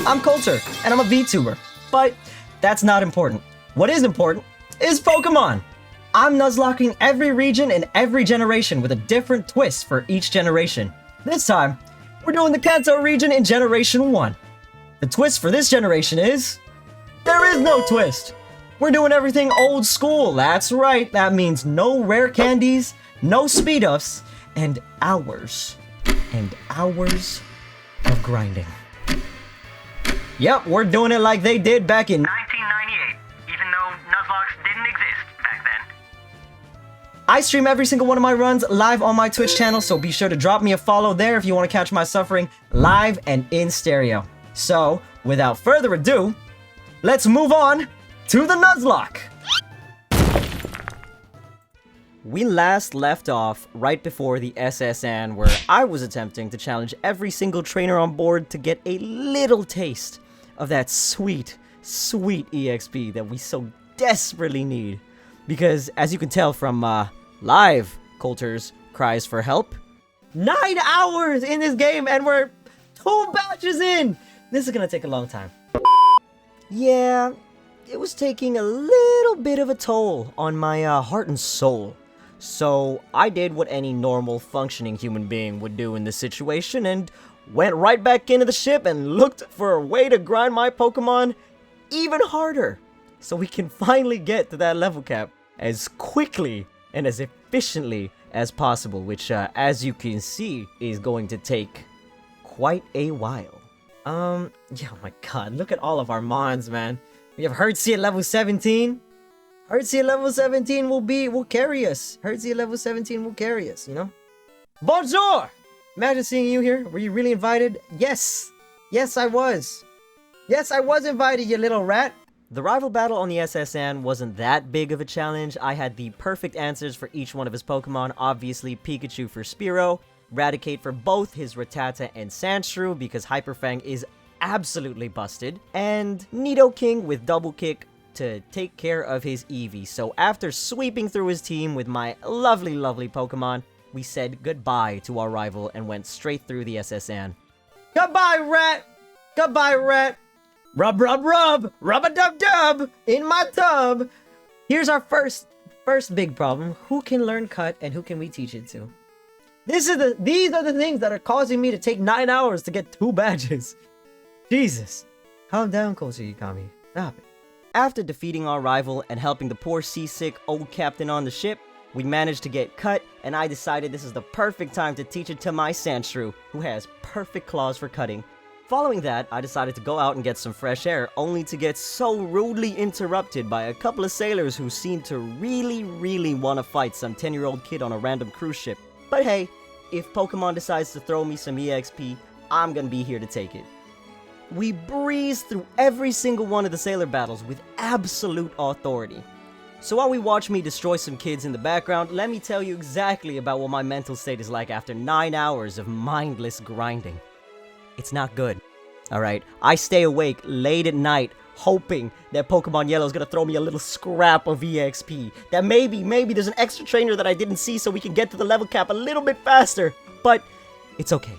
I'm Coulter, and I'm a VTuber. But that's not important. What is important is Pokemon. I'm nuzlocking every region and every generation with a different twist for each generation. This time, we're doing the Kanto region in Generation 1. The twist for this generation is... there is no twist. We're doing everything old school, that's right. That means no rare candies, no speed-ups, and hours of grinding. Yep, we're doing it like they did back in 1998, even though Nuzlocke didn't exist back then. I stream every single one of my runs live on my Twitch channel, so be sure to drop me a follow there if you want to catch my suffering live and in stereo. So, without further ado, let's move on to the Nuzlocke! We last left off right before the SSN, where I was attempting to challenge every single trainer on board to get a little taste of that sweet, sweet EXP that we so desperately need. Because, as you can tell from live Coulter's cries for help, 9 hours in this game and we're 2 batches in! This is gonna take a long time. Yeah, it was taking a little bit of a toll on my heart and soul. So I did what any normal functioning human being would do in this situation and went right back into the ship and looked for a way to grind my Pokemon even harder so we can finally get to that level cap as quickly and as efficiently as possible, which as you can see is going to take quite a while. Yeah, oh my god, look at all of our mons, man. We have Hertzie at level 17. Hertzie at level 17 will carry us. Hertzie at level 17 will carry us, you know? Bonjour! Imagine seeing you here. Were you really invited? Yes! Yes, I was. Yes, I was invited, you little rat! The rival battle on the SSN wasn't that big of a challenge. I had the perfect answers for each one of his Pokemon. Obviously, Pikachu for Spearow, Raticate for both his Rattata and Sandshrew because Hyper Fang is absolutely busted, and Nidoking with Double Kick to take care of his Eevee. So after sweeping through his team with my lovely, lovely Pokemon, we said goodbye to our rival and went straight through the SSN. Goodbye, rat! Goodbye, rat! Rub, rub, rub! Rub-a-dub-dub! In my tub! Here's our first big problem. Who can learn Cut and who can we teach it to? These are the things that are causing me to take 9 hours to get 2 badges. Jesus. Calm down, Coulter Yukami. Stop it. After defeating our rival and helping the poor seasick old captain on the ship, we managed to get Cut, and I decided this is the perfect time to teach it to my Sandshrew, who has perfect claws for cutting. Following that, I decided to go out and get some fresh air, only to get so rudely interrupted by a couple of sailors who seemed to really want to fight some 10-year-old kid on a random cruise ship. But hey, if Pokemon decides to throw me some EXP, I'm gonna be here to take it. We breezed through every single one of the sailor battles with absolute authority. So while we watch me destroy some kids in the background, let me tell you exactly about what my mental state is like after 9 hours of mindless grinding. It's not good, alright? I stay awake late at night hoping that Pokemon Yellow is gonna throw me a little scrap of EXP. That maybe there's an extra trainer that I didn't see so we can get to the level cap a little bit faster. But it's okay.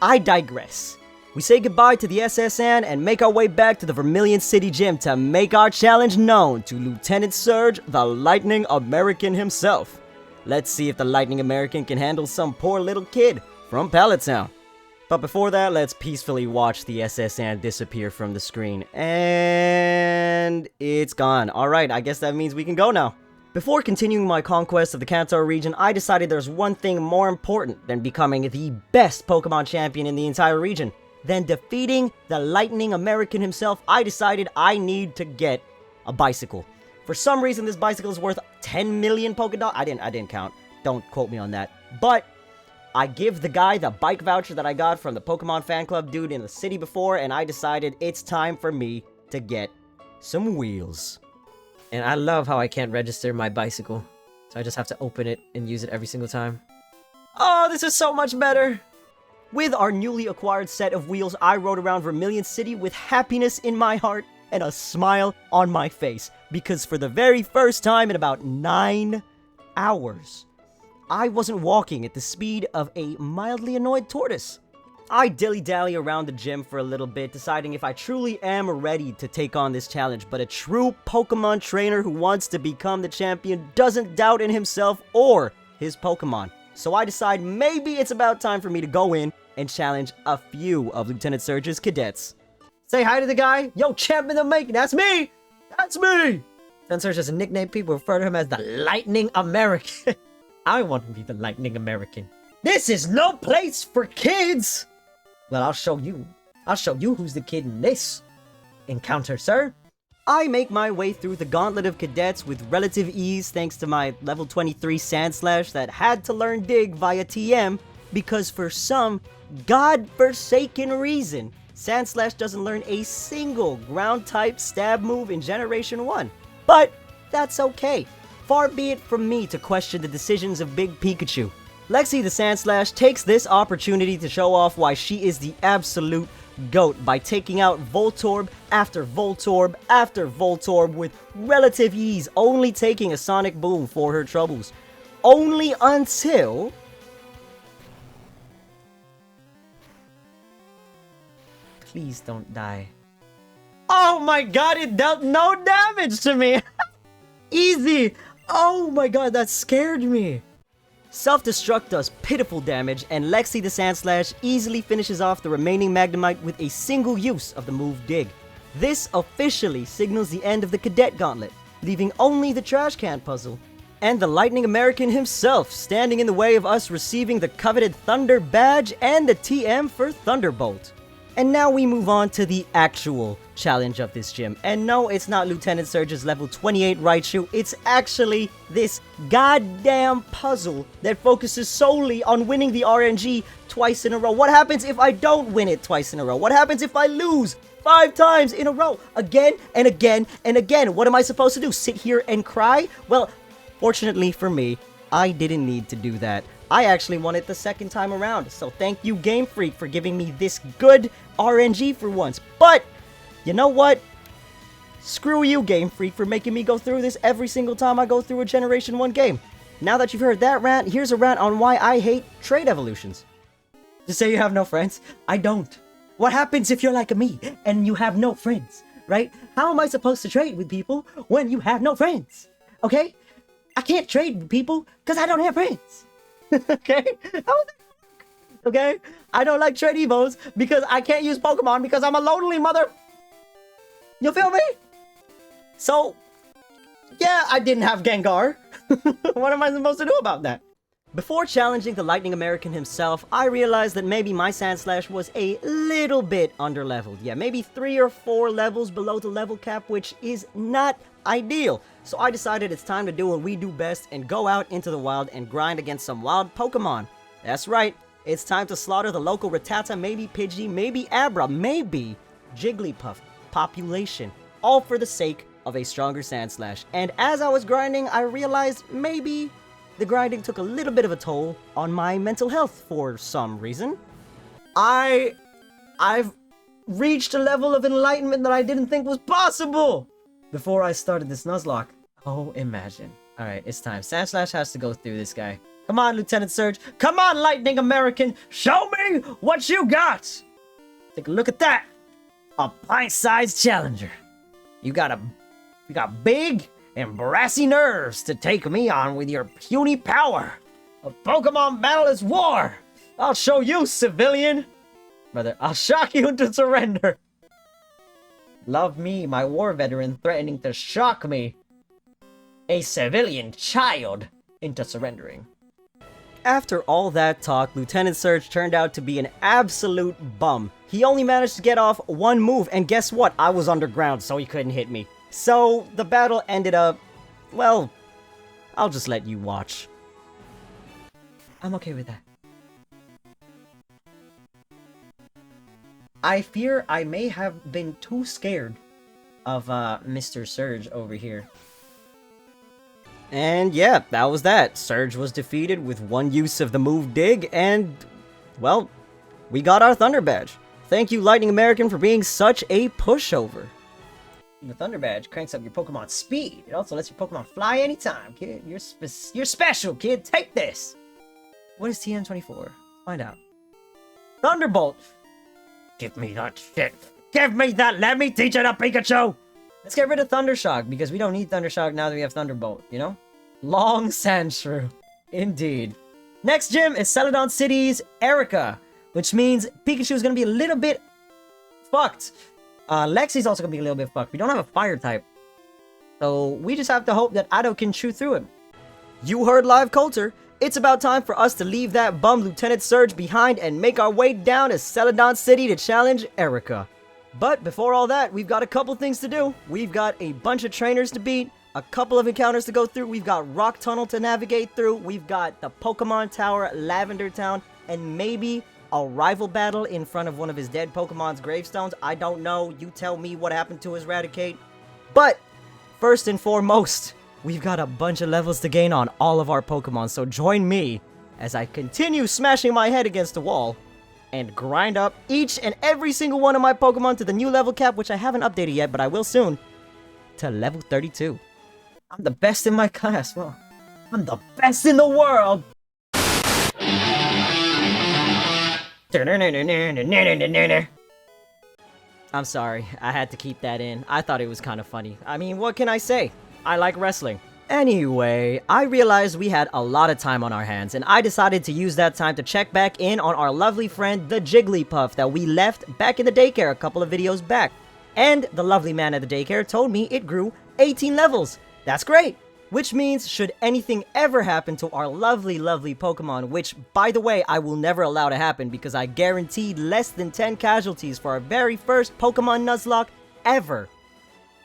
I digress. We say goodbye to the SSN and make our way back to the Vermilion City Gym to make our challenge known to Lieutenant Surge, the Lightning American himself. Let's see if the Lightning American can handle some poor little kid from Pallet Town. But before that, let's peacefully watch the SSN disappear from the screen. And it's gone. Alright, I guess that means we can go now. Before continuing my conquest of the Kanto region, I decided there's one thing more important than becoming the best Pokemon champion in the entire region. Then defeating the Lightning American himself, I decided I need to get a bicycle. For some reason, this bicycle is worth 10 million Pokédollars. I didn't count. Don't quote me on that. But I give the guy the bike voucher that I got from the Pokemon fan club dude in the city before, and I decided it's time for me to get some wheels. And I love how I can't register my bicycle. So I just have to open it and use it every single time. Oh, this is so much better! With our newly acquired set of wheels, I rode around Vermilion City with happiness in my heart and a smile on my face, because for the very first time in about 9 hours, I wasn't walking at the speed of a mildly annoyed tortoise. I dilly-dally around the gym for a little bit, deciding if I truly am ready to take on this challenge, but a true Pokemon trainer who wants to become the champion doesn't doubt in himself or his Pokemon. So I decide maybe it's about time for me to go in and challenge a few of Lieutenant Surge's cadets. Say hi to the guy. Yo, champ in the making. That's me. That's me. Lieutenant Surge is a nickname. People refer to him as the Lightning American. I want to be the Lightning American. This is no place for kids. Well, I'll show you. I'll show you who's the kid in this encounter, sir. I make my way through the gauntlet of cadets with relative ease thanks to my level 23 Sandslash that had to learn Dig via TM because for some godforsaken reason, Sandslash doesn't learn a single ground-type stab move in Generation 1. But that's okay. Far be it from me to question the decisions of Big Pikachu. Lexi the Sandslash takes this opportunity to show off why she is the absolute GOAT by taking out Voltorb after Voltorb after Voltorb with relative ease, only taking a Sonic Boom for her troubles. Only until... Please don't die. Oh my god, it dealt no damage to me. Easy. Oh my god, that scared me. Self-destruct does pitiful damage, and Lexi the Sandslash easily finishes off the remaining Magnemite with a single use of the move Dig. This officially signals the end of the Cadet Gauntlet, leaving only the Trash Can puzzle. And the Lightning American himself standing in the way of us receiving the coveted Thunder Badge and the TM for Thunderbolt. And now we move on to the actual challenge of this gym. And no, it's not Lieutenant Surge's level 28 Raichu, it's actually this goddamn puzzle that focuses solely on winning the RNG twice in a row. What happens if I don't win it twice in a row? What happens if I lose 5 times in a row? Again and again and again. What am I supposed to do? Sit here and cry? Well, fortunately for me, I didn't need to do that. I actually won it the second time around, so thank you Game Freak for giving me this good RNG for once. But, you know what? Screw you Game Freak for making me go through this every single time I go through a Generation 1 game. Now that you've heard that rant, here's a rant on why I hate trade evolutions. To say you have no friends? I don't. What happens if you're like me and you have no friends, right? How am I supposed to trade with people when you have no friends? Okay? I can't trade with people because I don't have friends. Okay? Okay? I don't like trade evos because I can't use Pokemon because I'm a lonely mother. You feel me? So, yeah, I didn't have Gengar. What am I supposed to do about that? Before challenging the Lightning American himself, I realized that maybe my Sandslash was a little bit underleveled. Yeah, maybe 3 or 4 levels below the level cap, which is not ideal. So I decided it's time to do what we do best and go out into the wild and grind against some wild Pokemon. That's right, it's time to slaughter the local Rattata, maybe Pidgey, maybe Abra, maybe Jigglypuff population, all for the sake of a stronger Sandslash. And as I was grinding, I realized maybe the grinding took a little bit of a toll on my mental health for some reason. I've reached a level of enlightenment that I didn't think was possible before I started this Nuzlocke. Oh, imagine. Alright, it's time. Sandslash has to go through this guy. Come on, Lieutenant Surge. Come on, Lightning American. Show me what you got. Take a look at that. A pint-sized challenger. You got big and brassy nerves to take me on with your puny power. A Pokemon battle is war. I'll show you, civilian. Brother, I'll shock you into surrender. Love me, my war veteran, threatening to shock me, a civilian child, into surrendering. After all that talk, Lieutenant Surge turned out to be an absolute bum. He only managed to get off 1 move, and guess what? I was underground, so he couldn't hit me. So, the battle ended up... well, I'll just let you watch. I'm okay with that. I fear I may have been too scared of Mr. Surge over here. And yeah, that was that. Surge was defeated with 1 use of the move Dig, and, well, we got our Thunder Badge. Thank you, Lightning American, for being such a pushover. The Thunder Badge cranks up your Pokemon speed. It also lets your Pokemon fly anytime, kid. You're special, kid. Take this. What is TM24? Find out. Thunderbolt! Give me that shit. Give me that. Let me teach it to Pikachu. Let's get rid of Thundershock because we don't need Thundershock now that we have Thunderbolt, you know? Long Sandshrew. Indeed. Next gym is Celadon City's Erica, which means Pikachu is going to be a little bit fucked. Lexi's also going to be a little bit fucked. We don't have a fire type. So we just have to hope that Ado can chew through him. You heard Live Coulter. It's about time for us to leave that bum Lieutenant Surge behind and make our way down to Celadon City to challenge Erica. But before all that, we've got a couple things to do. We've got a bunch of trainers to beat, a couple of encounters to go through, we've got Rock Tunnel to navigate through, we've got the Pokemon Tower, Lavender Town, and maybe a rival battle in front of one of his dead Pokemon's gravestones. I don't know, you tell me what happened to his Raticate. But, first and foremost, we've got a bunch of levels to gain on all of our Pokemon, so join me as I continue smashing my head against the wall and grind up each and every single one of my Pokemon to the new level cap, which I haven't updated yet, but I will soon, to level 32. I'm the best in my class. Well, I'm the best in the world. I'm sorry, I had to keep that in. I thought it was kind of funny. I mean, what can I say? I like wrestling. Anyway, I realized we had a lot of time on our hands, and I decided to use that time to check back in on our lovely friend, the Jigglypuff, that we left back in the daycare a couple of videos back. And the lovely man at the daycare told me it grew 18 levels. That's great! Which means, should anything ever happen to our lovely, lovely Pokemon, which, by the way, I will never allow to happen because I guaranteed less than 10 casualties for our very first Pokemon Nuzlocke ever,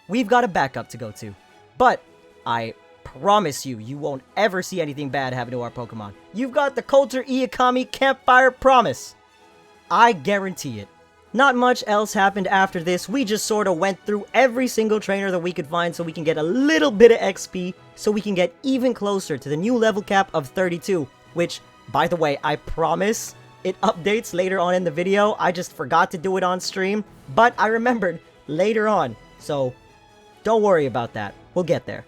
we've got a backup to go to. But, I promise you, you won't ever see anything bad happen to our Pokemon. You've got the Coulter Iakami Campfire Promise. I guarantee it. Not much else happened after this. We just sort of went through every single trainer that we could find so we can get a little bit of XP, so we can get even closer to the new level cap of 32, which, by the way, I promise it updates later on in the video. I just forgot to do it on stream, but I remembered later on, so don't worry about that. We'll get there.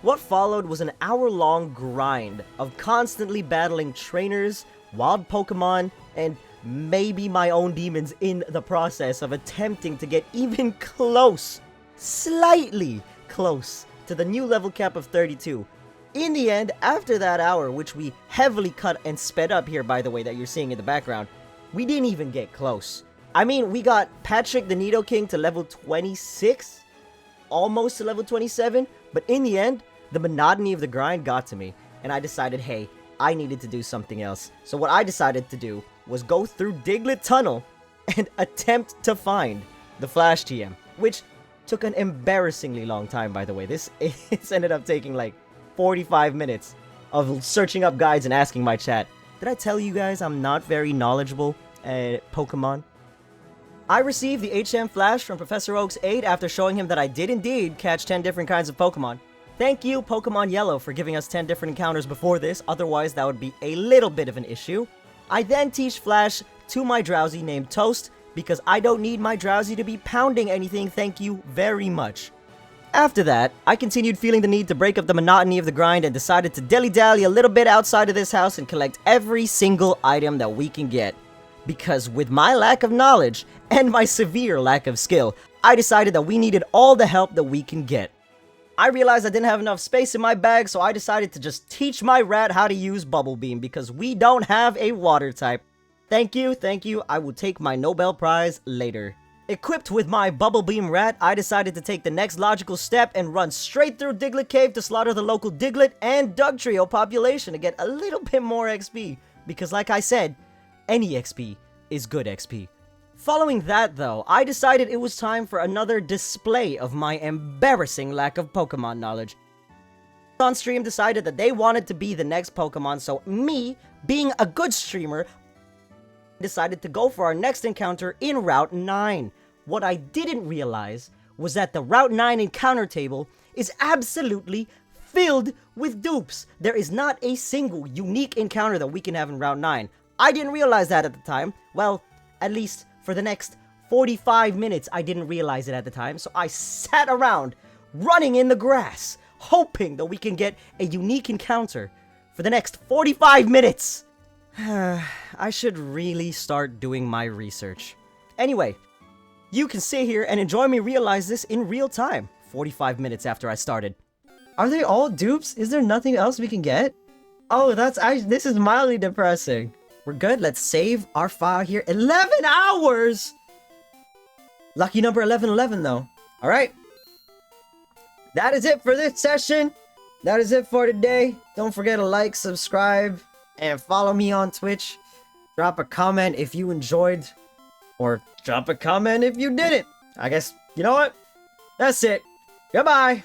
What followed was an hour-long grind of constantly battling trainers, wild Pokemon, and maybe my own demons in the process of attempting to get even close, slightly close, to the new level cap of 32. In the end, after that hour, which we heavily cut and sped up here, by the way, that you're seeing in the background, we didn't even get close. I mean, we got Patrick the Nidoking to level 26, almost to level 27, but in the end, the monotony of the grind got to me, and I decided, hey, I needed to do something else. So what I decided to do was go through Diglett Tunnel and attempt to find the Flash TM, which took an embarrassingly long time, by the way. It's ended up taking like 45 minutes of searching up guides and asking my chat. Did I tell you guys I'm not very knowledgeable at Pokemon? I received the HM Flash from Professor Oak's aid after showing him that I did indeed catch 10 different kinds of Pokemon. Thank you, Pokemon Yellow, for giving us 10 different encounters before this, otherwise that would be a little bit of an issue. I then teach Flash to my Drowsy named Toast, because I don't need my Drowsy to be pounding anything, thank you very much. After that, I continued feeling the need to break up the monotony of the grind and decided to dilly-dally a little bit outside of this house and collect every single item that we can get. Because with my lack of knowledge and my severe lack of skill, I decided that we needed all the help that we can get. I realized I didn't have enough space in my bag, so I decided to just teach my rat how to use Bubble Beam because we don't have a water type. Thank you, I will take my Nobel Prize later. Equipped with my Bubble Beam rat, I decided to take the next logical step and run straight through Diglett Cave to slaughter the local Diglett and Dugtrio population to get a little bit more XP, because like I said, any XP is good XP. Following that though, I decided it was time for another display of my embarrassing lack of Pokemon knowledge. On stream decided that they wanted to be the next Pokemon, so me, being a good streamer, decided to go for our next encounter in Route 9. What I didn't realize was that the Route 9 encounter table is absolutely filled with dupes. There is not a single unique encounter that we can have in Route 9. I didn't realize that at the time. Well, at least for the next 45 minutes, I didn't realize it at the time, so I sat around, running in the grass, hoping that we can get a unique encounter for the next 45 minutes. I should really start doing my research. Anyway, you can sit here and enjoy me realize this in real time, 45 minutes after I started. Are they all dupes? Is there nothing else we can get? Oh, this is mildly depressing. We're good. Let's save our file here. 11 hours! Lucky number 1111 though. All right. That is it for this session. That is it for today. Don't forget to like, subscribe, and follow me on Twitch. Drop a comment if you enjoyed, or drop a comment if you didn't. I guess, you know what? That's it. Goodbye.